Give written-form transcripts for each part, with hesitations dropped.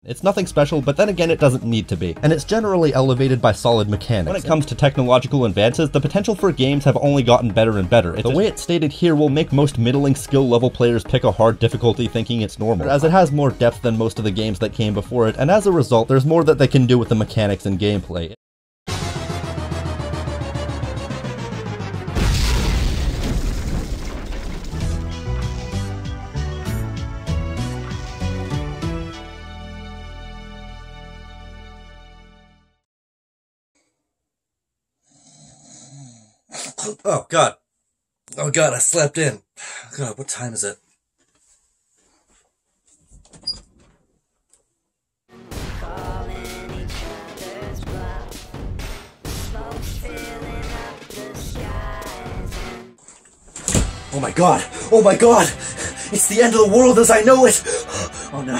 It's nothing special, but then again it doesn't need to be, and it's generally elevated by solid mechanics. When it comes to technological advances, the potential for games have only gotten better and better. The way it's stated here will make most middling skill level players pick a hard difficulty thinking it's normal, as it has more depth than most of the games that came before it, and as a result there's more that they can do with the mechanics and gameplay. Oh god. Oh god, I slept in. God, what time is it? Oh my god! Oh my god! It's the end of the world as I know it! Oh no.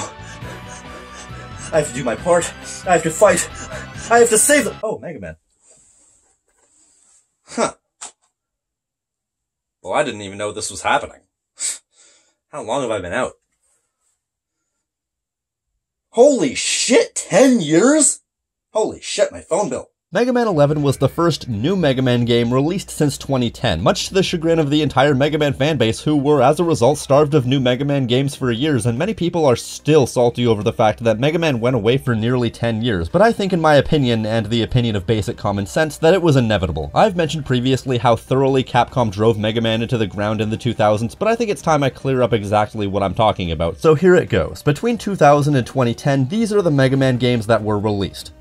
I have to do my part. I have to fight. I have to save them. Oh, Mega Man. Huh. Well, I didn't even know this was happening. How long have I been out? Holy shit, 10 years? Holy shit, my phone bill. Mega Man 11 was the first new Mega Man game released since 2010, much to the chagrin of the entire Mega Man fanbase, who were as a result starved of new Mega Man games for years, and many people are still salty over the fact that Mega Man went away for nearly 10 years, but I think in my opinion, and the opinion of basic common sense, that it was inevitable. I've mentioned previously how thoroughly Capcom drove Mega Man into the ground in the 2000s, but I think it's time I clear up exactly what I'm talking about, so here it goes. Between 2000 and 2010, these are the Mega Man games that were released.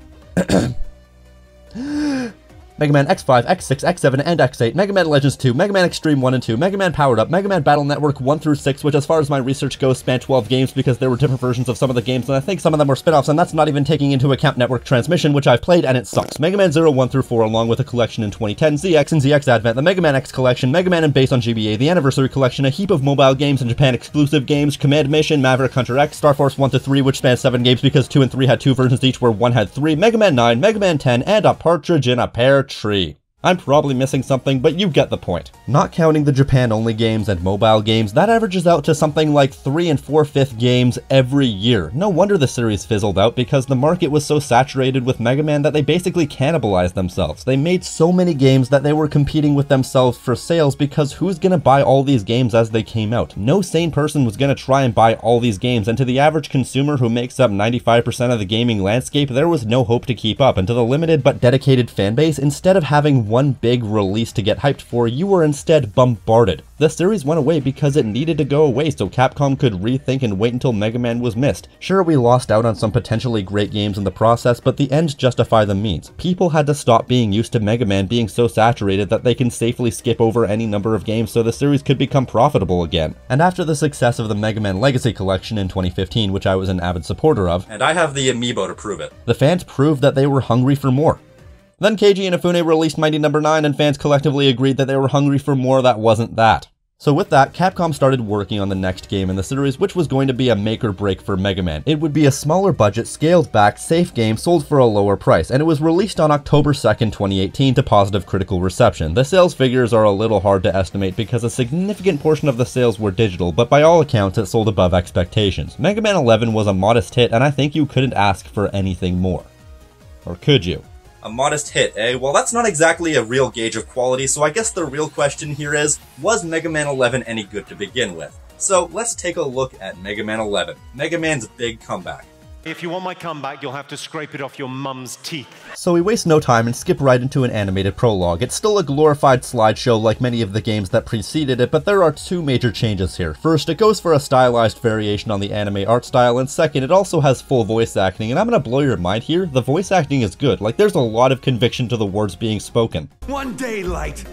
Mega Man X5, X6, X7, and X8, Mega Man Legends 2, Mega Man Extreme 1 and 2, Mega Man Powered Up, Mega Man Battle Network 1 through 6, which as far as my research goes span 12 games because there were different versions of some of the games, and I think some of them were spin-offs, and that's not even taking into account Network Transmission, which I've played and it sucks. Mega Man 0, 1 through 4, along with a collection in 2010, ZX and ZX Advent, the Mega Man X Collection, Mega Man and Base on GBA, the Anniversary Collection, a heap of mobile games and Japan exclusive games, Command Mission, Maverick Hunter X, Star Force 1 to 3, which spans 7 games because 2 and 3 had 2 versions each where 1 had 3, Mega Man 9, Mega Man 10, and a partridge in a pear tree. I'm probably missing something, but you get the point. Not counting the Japan-only games and mobile games, that averages out to something like 3 and 4/5 games every year. No wonder the series fizzled out, because the market was so saturated with Mega Man that they basically cannibalized themselves. They made so many games that they were competing with themselves for sales, because who's gonna buy all these games as they came out? No sane person was gonna try and buy all these games, and to the average consumer who makes up 95% of the gaming landscape, there was no hope to keep up, and to the limited but dedicated fanbase, instead of having one big release to get hyped for, you were instead bombarded. The series went away because it needed to go away so Capcom could rethink and wait until Mega Man was missed. Sure, we lost out on some potentially great games in the process, but the ends justify the means. People had to stop being used to Mega Man being so saturated that they can safely skip over any number of games so the series could become profitable again. And after the success of the Mega Man Legacy Collection in 2015, which I was an avid supporter of, and I have the amiibo to prove it, the fans proved that they were hungry for more. Then Keiji Inafune released Mighty No. 9 and fans collectively agreed that they were hungry for more that wasn't that. So with that, Capcom started working on the next game in the series, which was going to be a make or break for Mega Man. It would be a smaller budget, scaled back, safe game sold for a lower price, and it was released on October 2nd, 2018 to positive critical reception. The sales figures are a little hard to estimate because a significant portion of the sales were digital, but by all accounts it sold above expectations. Mega Man 11 was a modest hit, and I think you couldn't ask for anything more. Or could you? A modest hit, eh? Well, that's not exactly a real gauge of quality, so I guess the real question here is, was Mega Man 11 any good to begin with? So, let's take a look at Mega Man 11, Mega Man's big comeback. If you want my comeback, you'll have to scrape it off your mum's teeth. So we waste no time and skip right into an animated prologue. It's still a glorified slideshow like many of the games that preceded it, but there are two major changes here. First, it goes for a stylized variation on the anime art style, and second, it also has full voice acting, and I'm gonna blow your mind here, the voice acting is good. Like, there's a lot of conviction to the words being spoken. One day, Light.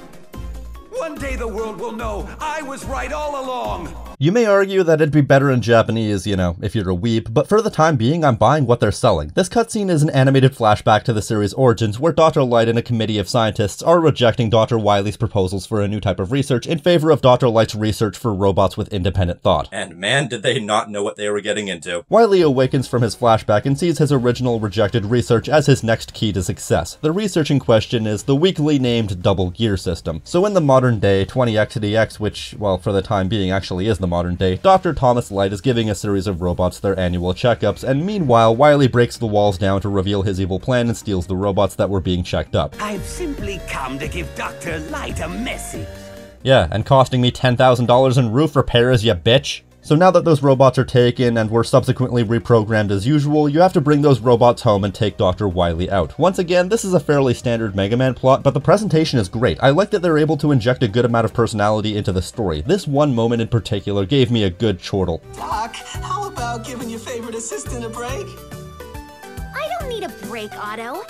One day the world will know I was right all along. You may argue that it'd be better in Japanese, you know, if you're a weeb, but for the time being, I'm buying what they're selling. This cutscene is an animated flashback to the series' origins, where Dr. Light and a committee of scientists are rejecting Dr. Wily's proposals for a new type of research in favor of Dr. Light's research for robots with independent thought. And man, did they not know what they were getting into. Wily awakens from his flashback and sees his original rejected research as his next key to success. The research in question is the weakly named double gear system. So in the modern day, 20xdx, which, well, for the time being actually is the modern day, Dr. Thomas Light is giving a series of robots their annual checkups, and meanwhile, Wily breaks the walls down to reveal his evil plan and steals the robots that were being checked up. I've simply come to give Dr. Light a message. Yeah, and costing me $10,000 in roof repairs, ya bitch. So now that those robots are taken and were subsequently reprogrammed as usual, you have to bring those robots home and take Dr. Wily out. Once again, this is a fairly standard Mega Man plot, but the presentation is great. I like that they're able to inject a good amount of personality into the story. This one moment in particular gave me a good chortle. Doc, how about giving your favorite assistant a break? I don't need a break, Otto.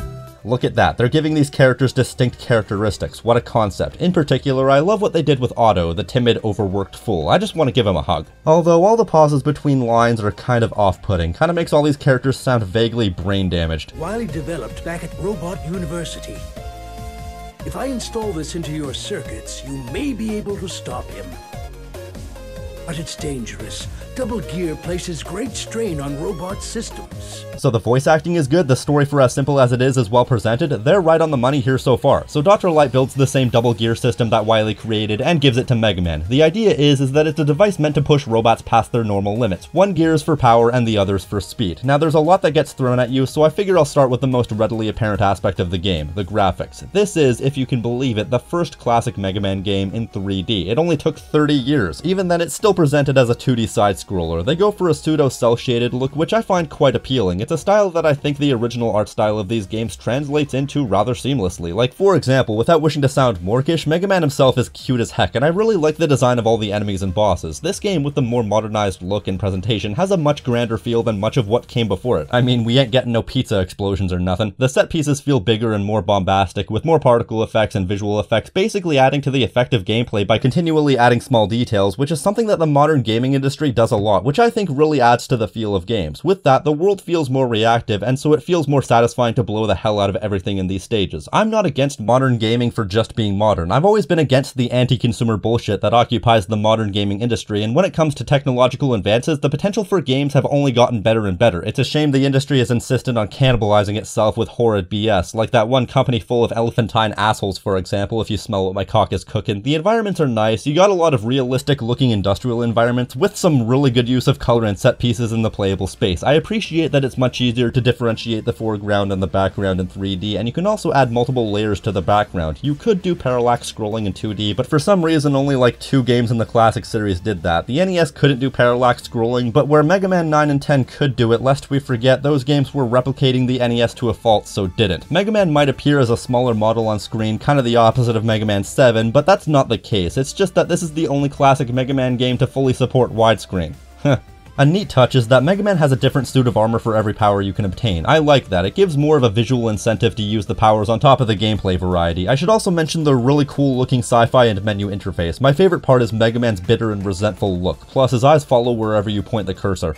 Look at that, they're giving these characters distinct characteristics. What a concept. In particular, I love what they did with Otto, the timid, overworked fool. I just want to give him a hug. Although all the pauses between lines are kind of off-putting, kind of makes all these characters sound vaguely brain damaged. Wily developed back at Robot University. If I install this into your circuits, you may be able to stop him. But it's dangerous. Double gear places great strain on robot systems. So the voice acting is good, the story, for as simple as it is well presented. They're right on the money here so far. So Dr. Light builds the same double gear system that Wily created and gives it to Mega Man. The idea is that it's a device meant to push robots past their normal limits. One gear is for power and the other's for speed. Now there's a lot that gets thrown at you, so I figure I'll start with the most readily apparent aspect of the game, the graphics. This is, if you can believe it, the first classic Mega Man game in 3D. It only took 30 years. Even then, it's still presented as a 2D side-scroller. They go for a pseudo cel-shaded look, which I find quite appealing. It's a style that I think the original art style of these games translates into rather seamlessly. Like, for example, without wishing to sound morkish, Mega Man himself is cute as heck, and I really like the design of all the enemies and bosses. This game, with the more modernized look and presentation, has a much grander feel than much of what came before it. I mean, we ain't getting no pizza explosions or nothing. The set pieces feel bigger and more bombastic, with more particle effects and visual effects, basically adding to the effective gameplay by continually adding small details, which is something that the modern gaming industry does a lot, which I think really adds to the feel of games. With that, the world feels more reactive, and so it feels more satisfying to blow the hell out of everything in these stages. I'm not against modern gaming for just being modern. I've always been against the anti-consumer bullshit that occupies the modern gaming industry, and when it comes to technological advances, the potential for games have only gotten better and better. It's a shame the industry is insistent on cannibalizing itself with horrid BS, like that one company full of elephantine assholes, for example, if you smell what my cock is cooking. The environments are nice, you got a lot of realistic looking industrial environments with some really good use of color and set pieces in the playable space. I appreciate that it's much easier to differentiate the foreground and the background in 3D, and you can also add multiple layers to the background. You could do parallax scrolling in 2D, but for some reason only like 2 games in the classic series did that. The NES couldn't do parallax scrolling, but where Mega Man 9 and 10 could do it, lest we forget, those games were replicating the NES to a fault, so didn't. Mega Man might appear as a smaller model on screen, kind of the opposite of Mega Man 7, but that's not the case. It's just that this is the only classic Mega Man game to fully support widescreen. A neat touch is that Mega Man has a different suit of armor for every power you can obtain. I like that. It gives more of a visual incentive to use the powers on top of the gameplay variety. I should also mention the really cool looking sci-fi and menu interface. My favorite part is Mega Man's bitter and resentful look, plus his eyes follow wherever you point the cursor.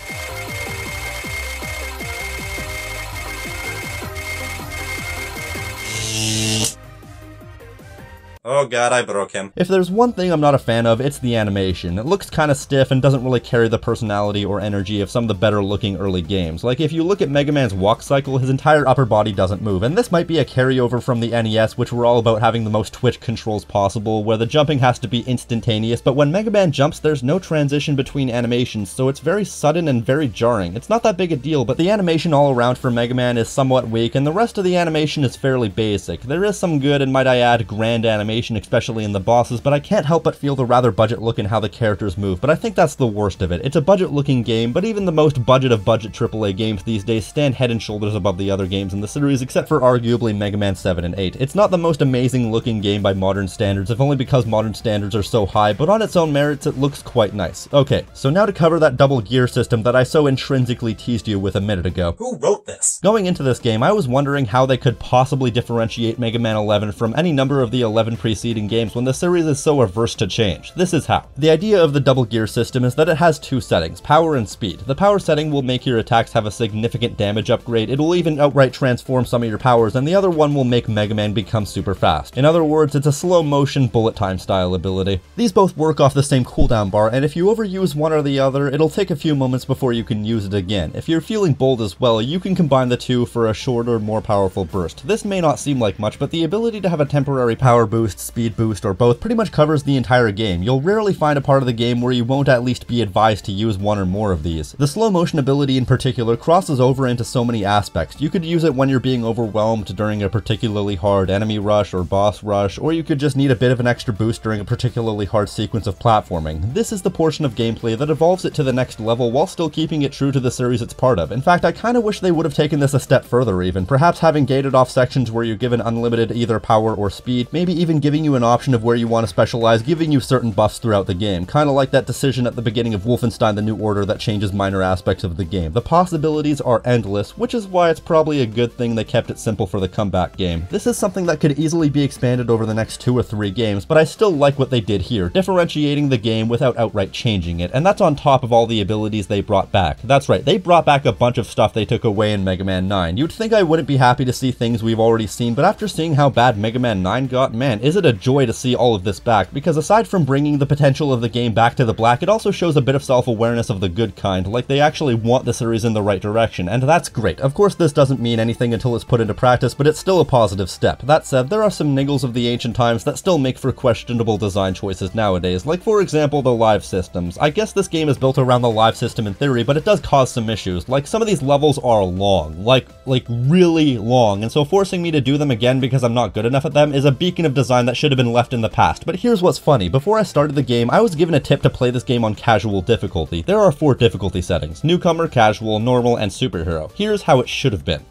Oh god, I broke him. If there's one thing I'm not a fan of, it's the animation. It looks kinda stiff and doesn't really carry the personality or energy of some of the better looking early games. Like, if you look at Mega Man's walk cycle, his entire upper body doesn't move, and this might be a carryover from the NES, which were all about having the most twitch controls possible, where the jumping has to be instantaneous, but when Mega Man jumps, there's no transition between animations, so it's very sudden and very jarring. It's not that big a deal, but the animation all around for Mega Man is somewhat weak, and the rest of the animation is fairly basic. There is some good, and might I add, grand animation, especially in the bosses, but I can't help but feel the rather budget look in how the characters move, but I think that's the worst of it. It's a budget looking game, but even the most budget of budget AAA games these days stand head and shoulders above the other games in the series, except for arguably Mega Man 7 and 8. It's not the most amazing looking game by modern standards, if only because modern standards are so high, but on its own merits it looks quite nice. Okay, so now to cover that double gear system that I so intrinsically teased you with a minute ago. Who wrote this? Going into this game, I was wondering how they could possibly differentiate Mega Man 11 from any number of the 11 preceding games when the series is so averse to change. This is how. The idea of the double gear system is that it has 2 settings, power and speed. The power setting will make your attacks have a significant damage upgrade, it will even outright transform some of your powers, and the other one will make Mega Man become super fast. In other words, it's a slow motion bullet time style ability. These both work off the same cooldown bar, and if you overuse one or the other, it'll take a few moments before you can use it again. If you're feeling bold as well, you can combine the two for a shorter, more powerful burst. This may not seem like much, but the ability to have a temporary power boost boost, speed boost, or both pretty much covers the entire game. You'll rarely find a part of the game where you won't at least be advised to use one or more of these. The slow motion ability in particular crosses over into so many aspects. You could use it when you're being overwhelmed during a particularly hard enemy rush or boss rush, or you could just need a bit of an extra boost during a particularly hard sequence of platforming. This is the portion of gameplay that evolves it to the next level while still keeping it true to the series it's part of. In fact, I kinda wish they would have taken this a step further even, perhaps having gated off sections where you're given unlimited either power or speed, maybe even giving you an option of where you want to specialize, giving you certain buffs throughout the game, kinda like that decision at the beginning of Wolfenstein: The New Order that changes minor aspects of the game. The possibilities are endless, which is why it's probably a good thing they kept it simple for the comeback game. This is something that could easily be expanded over the next 2 or 3 games, but I still like what they did here, differentiating the game without outright changing it, and that's on top of all the abilities they brought back. That's right, they brought back a bunch of stuff they took away in Mega Man 9. You'd think I wouldn't be happy to see things we've already seen, but after seeing how bad Mega Man 9 got, man, is it a joy to see all of this back, because aside from bringing the potential of the game back to the black, it also shows a bit of self-awareness of the good kind, like they actually want the series in the right direction, and that's great. Of course, this doesn't mean anything until it's put into practice, but it's still a positive step. That said, there are some niggles of the ancient times that still make for questionable design choices nowadays, like for example the live systems. I guess this game is built around the live system in theory, but it does cause some issues. Like, some of these levels are long, like really long, and so forcing me to do them again because I'm not good enough at them is a beacon of design that should have been left in the past. But here's what's funny, before I started the game, I was given a tip to play this game on casual difficulty. There are 4 difficulty settings: newcomer, casual, normal, and superhero. Here's how it should have been.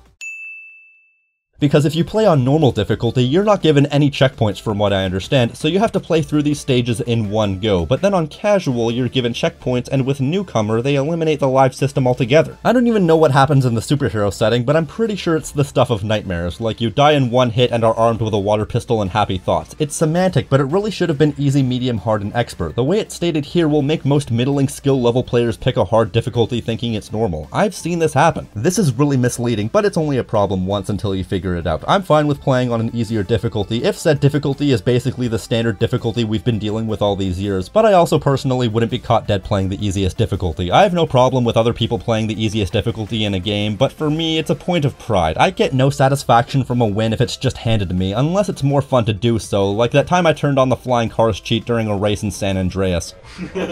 Because if you play on normal difficulty, you're not given any checkpoints from what I understand, so you have to play through these stages in one go, but then on casual, you're given checkpoints, and with newcomer, they eliminate the live system altogether. I don't even know what happens in the superhero setting, but I'm pretty sure it's the stuff of nightmares, like you die in one hit and are armed with a water pistol and happy thoughts. It's semantic, but it really should have been easy, medium, hard, and expert. The way it's stated here will make most middling skill level players pick a hard difficulty thinking it's normal. I've seen this happen. This is really misleading, but it's only a problem once until you figure it out. I'm fine with playing on an easier difficulty if said difficulty is basically the standard difficulty we've been dealing with all these years, but I also personally wouldn't be caught dead playing the easiest difficulty. I have no problem with other people playing the easiest difficulty in a game, but for me it's a point of pride. I get no satisfaction from a win if it's just handed to me, unless it's more fun to do so, like that time I turned on the flying cars cheat during a race in San Andreas. Yeah, I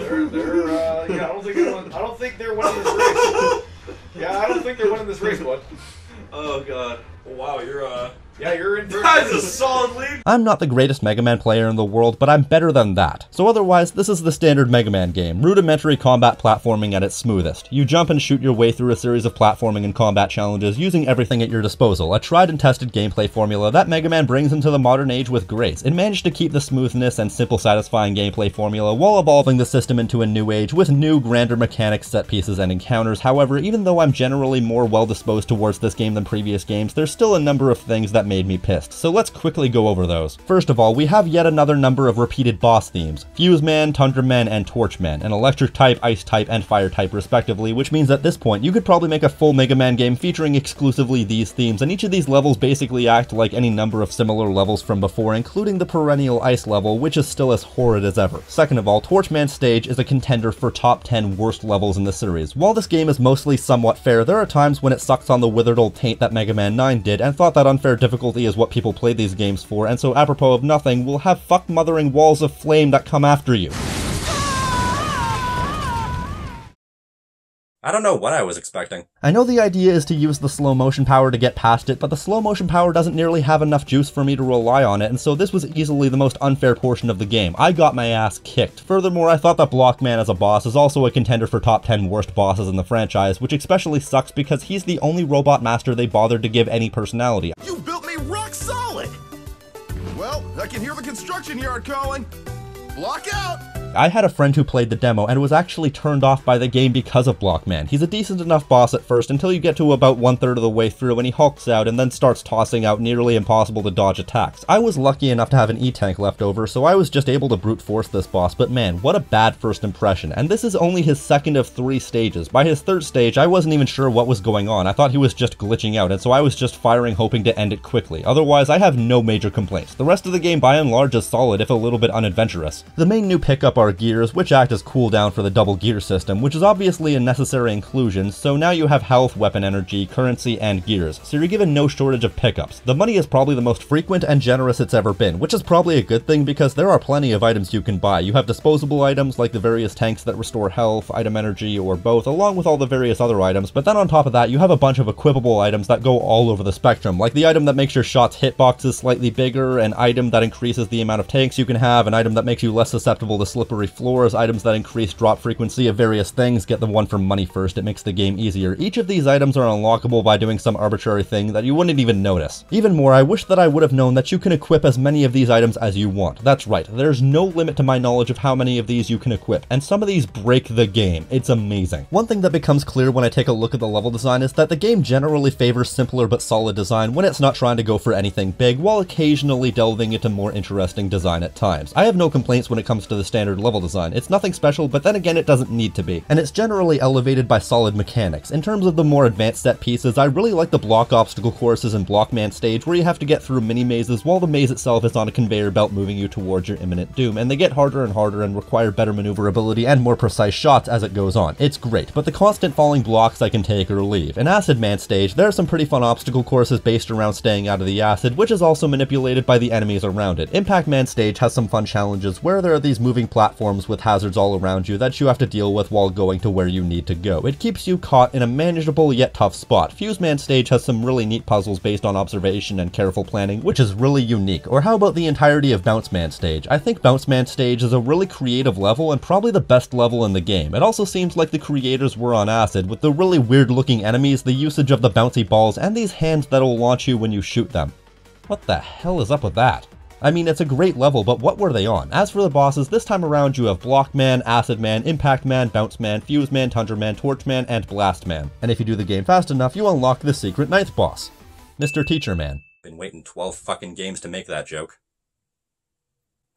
don't think they're winning this race. Yeah, I don't think they're winning this race, bud. Oh god. Wow, you're in for That's a solid lead! I'm not the greatest Mega Man player in the world, but I'm better than that. So otherwise, this is the standard Mega Man game, rudimentary combat platforming at its smoothest. You jump and shoot your way through a series of platforming and combat challenges using everything at your disposal, a tried and tested gameplay formula that Mega Man brings into the modern age with grace. It managed to keep the smoothness and simple satisfying gameplay formula while evolving the system into a new age with new, grander mechanics, set pieces, and encounters. However, even though I'm generally more well disposed towards this game than previous games, there's still a number of things that made me pissed, so let's quickly go over those. First of all, we have yet another number of repeated boss themes: Fuse Man, Tundra Man, and Torch Man, an electric type, ice type, and fire type respectively, which means at this point you could probably make a full Mega Man game featuring exclusively these themes, and each of these levels basically act like any number of similar levels from before, including the perennial ice level, which is still as horrid as ever. Second of all, Torch Man's stage is a contender for top 10 worst levels in the series. While this game is mostly somewhat fair, there are times when it sucks on the withered old taint that Mega Man 9 did, and thought that unfair difficulty is what people play these games for, and so apropos of nothing, we'll have fuck-mothering walls of flame that come after you. I don't know what I was expecting. I know the idea is to use the slow motion power to get past it, but the slow motion power doesn't nearly have enough juice for me to rely on it, and so this was easily the most unfair portion of the game. I got my ass kicked. Furthermore, I thought that Blockman as a boss is also a contender for top 10 worst bosses in the franchise, which especially sucks because he's the only robot master they bothered to give any personality. You built me rock solid! Well, I can hear the construction yard calling. Block out! I had a friend who played the demo and was actually turned off by the game because of Blockman. He's a decent enough boss at first until you get to about 1/3 of the way through and he hulks out and then starts tossing out nearly impossible to dodge attacks. I was lucky enough to have an E-tank left over, so I was just able to brute force this boss, but man, what a bad first impression. And this is only his second of 3 stages. By his third stage, I wasn't even sure what was going on. I thought he was just glitching out, and so I was just firing hoping to end it quickly. Otherwise, I have no major complaints. The rest of the game by and large is solid, if a little bit unadventurous. The main new pickup bar gears, which act as cooldown for the double gear system, which is obviously a necessary inclusion, so now you have health, weapon energy, currency, and gears, so you're given no shortage of pickups. The money is probably the most frequent and generous it's ever been, which is probably a good thing because there are plenty of items you can buy. You have disposable items like the various tanks that restore health, item energy, or both, along with all the various other items, but then on top of that you have a bunch of equipable items that go all over the spectrum, like the item that makes your shots hitboxes slightly bigger, an item that increases the amount of tanks you can have, an item that makes you less susceptible to slippery floors, items that increase drop frequency of various things. Get the one for money first, it makes the game easier. Each of these items are unlockable by doing some arbitrary thing that you wouldn't even notice. Even more, I wish that I would have known that you can equip as many of these items as you want. That's right, there's no limit to my knowledge of how many of these you can equip, and some of these break the game. It's amazing. One thing that becomes clear when I take a look at the level design is that the game generally favors simpler but solid design when it's not trying to go for anything big, while occasionally delving into more interesting design at times. I have no complaints when it comes to the standard level design. It's nothing special, but then again it doesn't need to be. And it's generally elevated by solid mechanics. In terms of the more advanced set pieces, I really like the block obstacle courses and Blockman stage where you have to get through mini mazes while the maze itself is on a conveyor belt moving you towards your imminent doom, and they get harder and harder and require better maneuverability and more precise shots as it goes on. It's great, but the constant falling blocks I can take or leave. In Acid Man stage, there are some pretty fun obstacle courses based around staying out of the acid, which is also manipulated by the enemies around it. Impact Man stage has some fun challenges where there are these moving platforms with hazards all around you that you have to deal with while going to where you need to go. It keeps you caught in a manageable yet tough spot. Fuse Man stage has some really neat puzzles based on observation and careful planning, which is really unique. Or how about the entirety of Bounce Man stage? I think Bounce Man stage is a really creative level and probably the best level in the game. It also seems like the creators were on acid, with the really weird looking enemies, the usage of the bouncy balls, and these hands that'll launch you when you shoot them. What the hell is up with that? I mean, it's a great level, but what were they on? As for the bosses, this time around you have Block Man, Acid Man, Impact Man, Bounce Man, Fuse Man, Tundra Man, Torch Man, and Blast Man. And if you do the game fast enough, you unlock the secret 9th boss, Mr. Teacher Man. Been waiting 12 fucking games to make that joke.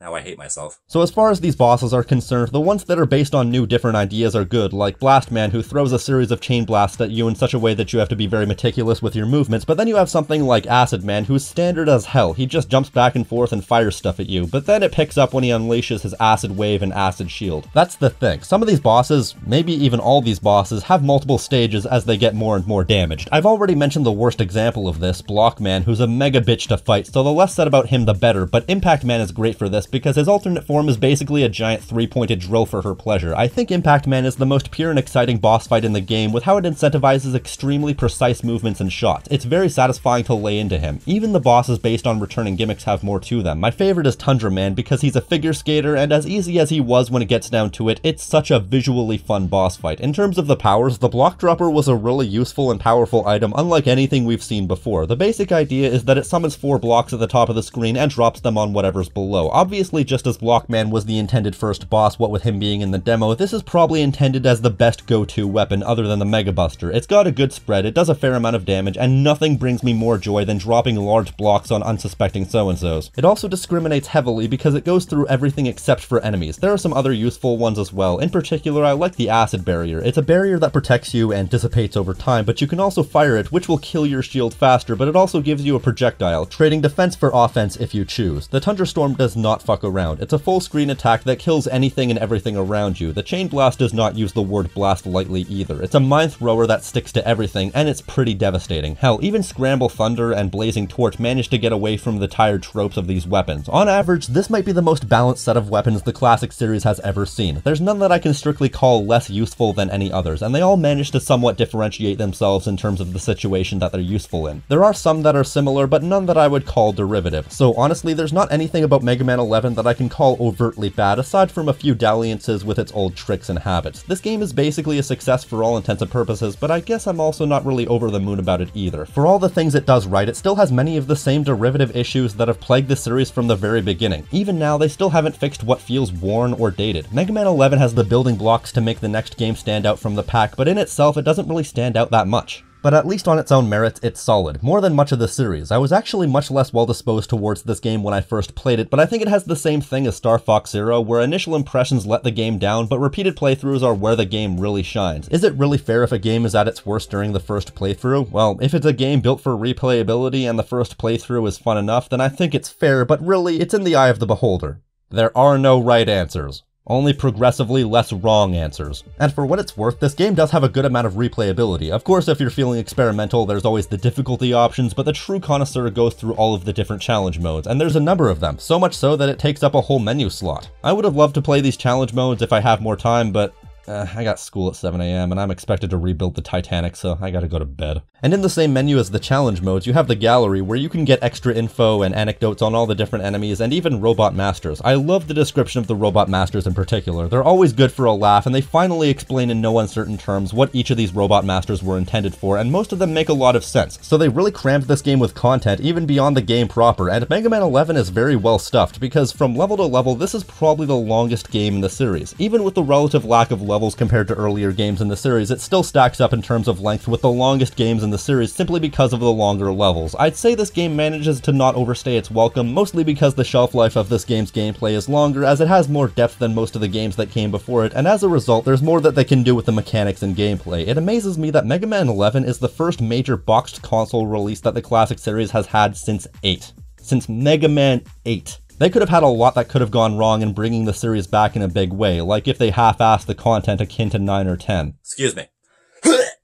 Now I hate myself. So as far as these bosses are concerned, the ones that are based on new different ideas are good, like Blast Man, who throws a series of chain blasts at you in such a way that you have to be very meticulous with your movements, but then you have something like Acid Man, who's standard as hell. He just jumps back and forth and fires stuff at you, but then it picks up when he unleashes his Acid Wave and Acid Shield. That's the thing. Some of these bosses, maybe even all these bosses, have multiple stages as they get more and more damaged. I've already mentioned the worst example of this, Block Man, who's a mega bitch to fight, so the less said about him the better, but Impact Man is great for this because his alternate form is basically a giant three-pointed drill for her pleasure. I think Impact Man is the most pure and exciting boss fight in the game with how it incentivizes extremely precise movements and shots. It's very satisfying to lay into him. Even the bosses based on returning gimmicks have more to them. My favorite is Tundra Man because he's a figure skater, and as easy as he was when it gets down to it, it's such a visually fun boss fight. In terms of the powers, the Block Dropper was a really useful and powerful item unlike anything we've seen before. The basic idea is that it summons 4 blocks at the top of the screen and drops them on whatever's below. Obviously, just as Blockman was the intended first boss, what with him being in the demo, this is probably intended as the best go-to weapon other than the Mega Buster. It's got a good spread, it does a fair amount of damage, and nothing brings me more joy than dropping large blocks on unsuspecting so-and-sos. It also discriminates heavily because it goes through everything except for enemies. There are some other useful ones as well. In particular, I like the Acid Barrier. It's a barrier that protects you and dissipates over time, but you can also fire it, which will kill your shield faster, but it also gives you a projectile, trading defense for offense if you choose. The Tundra Storm does not fuck around. It's a full screen attack that kills anything and everything around you. The Chain Blast does not use the word blast lightly either. It's a mine thrower that sticks to everything, and it's pretty devastating. Hell, even Scramble Thunder and Blazing Torch manage to get away from the tired tropes of these weapons. On average, this might be the most balanced set of weapons the classic series has ever seen. There's none that I can strictly call less useful than any others, and they all manage to somewhat differentiate themselves in terms of the situation that they're useful in. There are some that are similar, but none that I would call derivative. So honestly, there's not anything about Mega Man 11 that I can call overtly bad, aside from a few dalliances with its old tricks and habits. This game is basically a success for all intents and purposes, but I guess I'm also not really over the moon about it either. For all the things it does right, it still has many of the same derivative issues that have plagued the series from the very beginning. Even now, they still haven't fixed what feels worn or dated. Mega Man 11 has the building blocks to make the next game stand out from the pack, but in itself, it doesn't really stand out that much. But at least on its own merits, it's solid, more than much of the series. I was actually much less well disposed towards this game when I first played it, but I think it has the same thing as Star Fox Zero, where initial impressions let the game down, but repeated playthroughs are where the game really shines. Is it really fair if a game is at its worst during the first playthrough? Well, if it's a game built for replayability and the first playthrough is fun enough, then I think it's fair, but really, it's in the eye of the beholder. There are no right answers. only progressively less wrong answers. And for what it's worth, this game does have a good amount of replayability. Of course, if you're feeling experimental, there's always the difficulty options, but the true connoisseur goes through all of the different challenge modes, and there's a number of them, so much so that it takes up a whole menu slot. I would have loved to play these challenge modes if I have more time, but I got school at 7 AM and I'm expected to rebuild the Titanic, so I gotta go to bed. And in the same menu as the challenge modes, you have the gallery where you can get extra info and anecdotes on all the different enemies and even robot masters. I love the description of the robot masters in particular. They're always good for a laugh, and they finally explain in no uncertain terms what each of these robot masters were intended for, and most of them make a lot of sense. So they really crammed this game with content even beyond the game proper, and Mega Man 11 is very well stuffed because from level to level, this is probably the longest game in the series. Even with the relative lack of levels compared to earlier games in the series, it still stacks up in terms of length with the longest games in the series simply because of the longer levels. I'd say this game manages to not overstay its welcome, mostly because the shelf life of this game's gameplay is longer, as it has more depth than most of the games that came before it, and as a result, there's more that they can do with the mechanics and gameplay. It amazes me that Mega Man 11 is the first major boxed console release that the classic series has had since 8. Since Mega Man 8. They could have had a lot that could have gone wrong in bringing the series back in a big way, like if they half-assed the content akin to 9 or 10. Excuse me.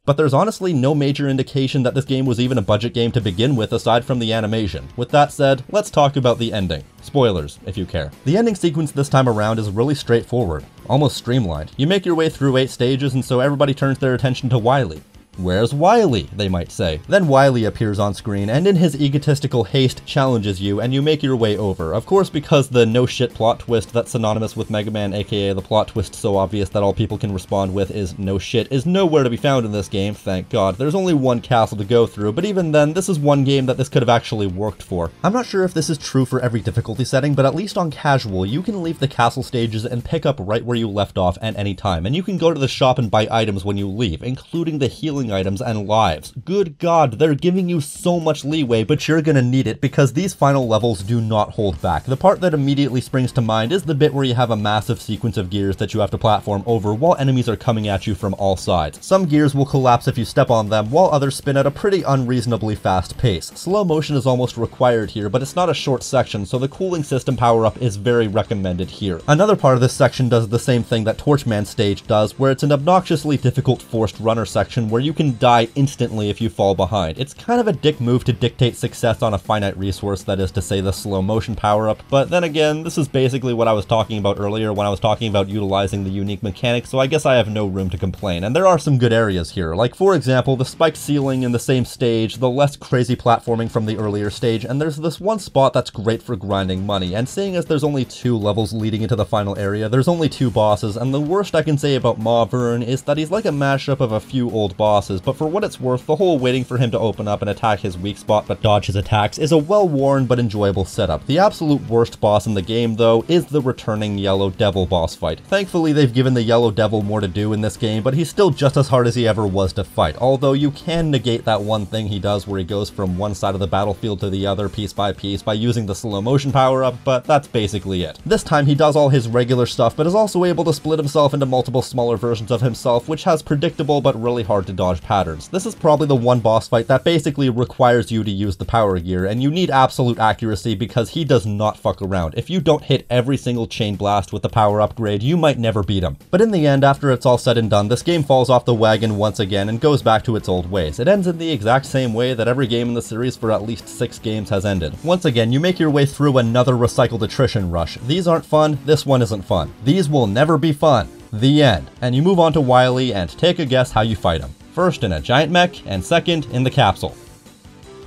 But there's honestly no major indication that this game was even a budget game to begin with aside from the animation. With that said, let's talk about the ending. Spoilers, if you care. The ending sequence this time around is really straightforward, almost streamlined. You make your way through 8 stages and so everybody turns their attention to Wily. Where's Wily? They might say. Then Wily appears on screen and in his egotistical haste challenges you and you make your way over. Of course, because the no shit plot twist that's synonymous with Mega Man, aka the plot twist so obvious that all people can respond with is no shit, is nowhere to be found in this game, thank god. There's only one castle to go through, but even then, this is one game that this could have actually worked for. I'm not sure if this is true for every difficulty setting, but at least on casual, you can leave the castle stages and pick up right where you left off at any time, and you can go to the shop and buy items when you leave, including the healing items and lives. Good god, they're giving you so much leeway, but you're gonna need it because these final levels do not hold back. The part that immediately springs to mind is the bit where you have a massive sequence of gears that you have to platform over while enemies are coming at you from all sides. Some gears will collapse if you step on them, while others spin at a pretty unreasonably fast pace. Slow motion is almost required here, but it's not a short section, so the cooling system power-up is very recommended here. Another part of this section does the same thing that Torchman's stage does, where it's an obnoxiously difficult forced runner section where you can die instantly if you fall behind. It's kind of a dick move to dictate success on a finite resource, that is to say the slow motion power-up, but then again, this is basically what I was talking about earlier when I was talking about utilizing the unique mechanics, so I guess I have no room to complain. And there are some good areas here, like for example, the spiked ceiling in the same stage, the less crazy platforming from the earlier stage, and there's this one spot that's great for grinding money, and seeing as there's only 2 levels leading into the final area, there's only 2 bosses, and the worst I can say about Ma Vern is that he's like a mashup of a few old bosses, but for what it's worth, the whole waiting for him to open up and attack his weak spot but dodge his attacks is a well-worn but enjoyable setup. The absolute worst boss in the game, though, is the returning Yellow Devil boss fight. Thankfully, they've given the Yellow Devil more to do in this game, but he's still just as hard as he ever was to fight, although you can negate that one thing he does where he goes from one side of the battlefield to the other piece by using the slow motion power-up, but that's basically it. This time he does all his regular stuff, but is also able to split himself into multiple smaller versions of himself, which has predictable but really hard to dodge patterns. This is probably the one boss fight that basically requires you to use the power gear, and you need absolute accuracy because he does not fuck around. If you don't hit every single chain blast with the power upgrade, you might never beat him. But in the end, after it's all said and done, this game falls off the wagon once again and goes back to its old ways. It ends in the exact same way that every game in the series for at least 6 games has ended. Once again, you make your way through another recycled attrition rush. These aren't fun, this one isn't fun. These will never be fun. The end. And you move on to Wily and take a guess how you fight him. First in a giant mech, and second in the capsule.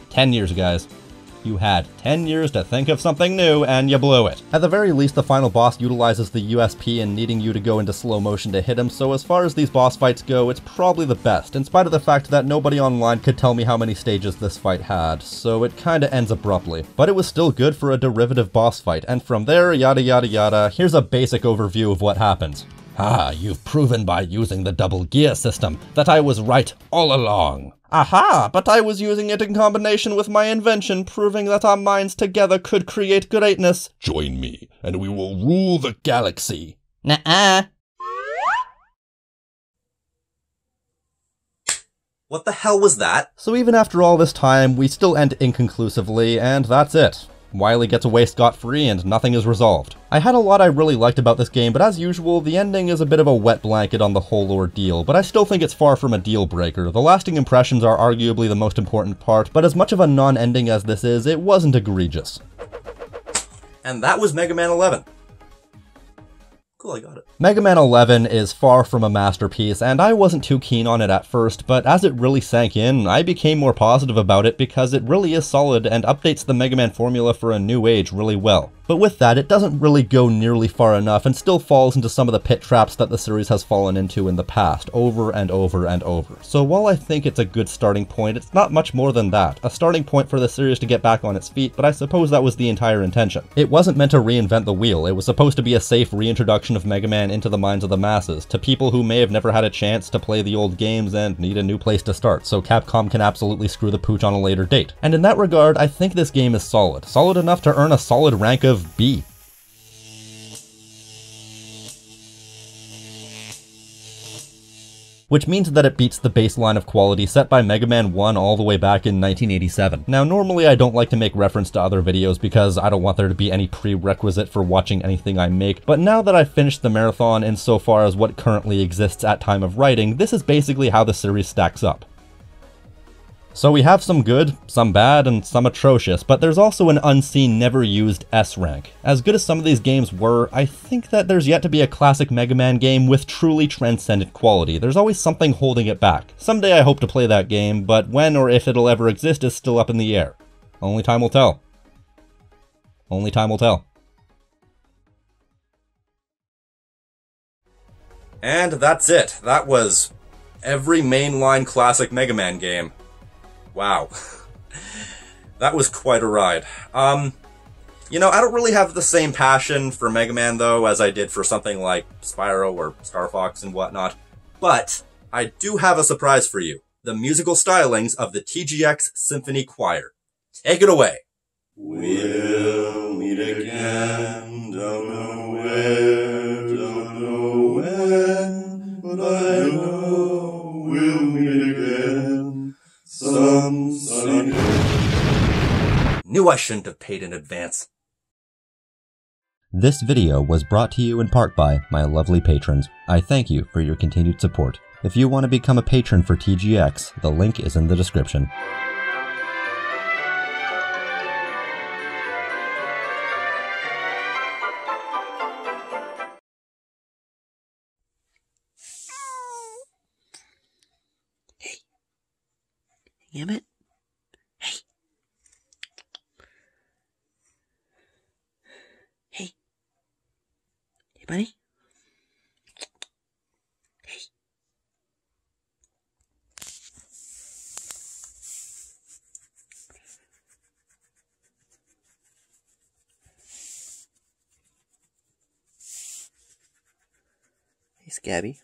10 years, guys. You had 10 years to think of something new, and you blew it. At the very least, the final boss utilizes the USP in needing you to go into slow motion to hit him, so as far as these boss fights go, it's probably the best, in spite of the fact that nobody online could tell me how many stages this fight had, so it kinda ends abruptly. But it was still good for a derivative boss fight, and from there, yada yada yada, here's a basic overview of what happens. Ah, you've proven by using the double gear system that I was right all along. Aha, but I was using it in combination with my invention, proving that our minds together could create greatness. Join me, and we will rule the galaxy. Nuh-uh. What the hell was that? So even after all this time, we still end inconclusively, and that's it. Wily gets away scot-free and nothing is resolved. I had a lot I really liked about this game, but as usual, the ending is a bit of a wet blanket on the whole ordeal, but I still think it's far from a deal breaker. The lasting impressions are arguably the most important part, but as much of a non-ending as this is, it wasn't egregious. And that was Mega Man 11. Cool, I got it. Mega Man 11 is far from a masterpiece, and I wasn't too keen on it at first, but as it really sank in, I became more positive about it because it really is solid and updates the Mega Man formula for a new age really well. But with that, it doesn't really go nearly far enough and still falls into some of the pit traps that the series has fallen into in the past, over and over and over. So while I think it's a good starting point, it's not much more than that. A starting point for the series to get back on its feet, but I suppose that was the entire intention. It wasn't meant to reinvent the wheel, it was supposed to be a safe reintroduction of Mega Man into the minds of the masses, to people who may have never had a chance to play the old games and need a new place to start, so Capcom can absolutely screw the pooch on a later date. And in that regard, I think this game is solid. Solid enough to earn a solid rank of B. Which means that it beats the baseline of quality set by Mega Man 1 all the way back in 1987. Now, normally I don't like to make reference to other videos because I don't want there to be any prerequisite for watching anything I make, but now that I've finished the marathon insofar as what currently exists at time of writing, this is basically how the series stacks up. So we have some good, some bad, and some atrocious, but there's also an unseen, never-used S rank. As good as some of these games were, I think that there's yet to be a classic Mega Man game with truly transcendent quality. There's always something holding it back. Someday I hope to play that game, but when or if it'll ever exist is still up in the air. Only time will tell. Only time will tell. And that's it. That was every mainline classic Mega Man game. Wow. That was quite a ride. You know, I don't really have the same passion for Mega Man, though, as I did for something like Spyro or Star Fox and whatnot. But I do have a surprise for you. The musical stylings of the TGX Symphony Choir. Take it away. We'll meet again, don't know where, don't know when, but I know we'll meet again. Some sunny day. Knew I shouldn't have paid in advance. This video was brought to you in part by my lovely patrons. I thank you for your continued support. If you want to become a patron for TGX, the link is in the description. Damn it. Hey. Hey. Hey, buddy. Hey. Hey, Scabby.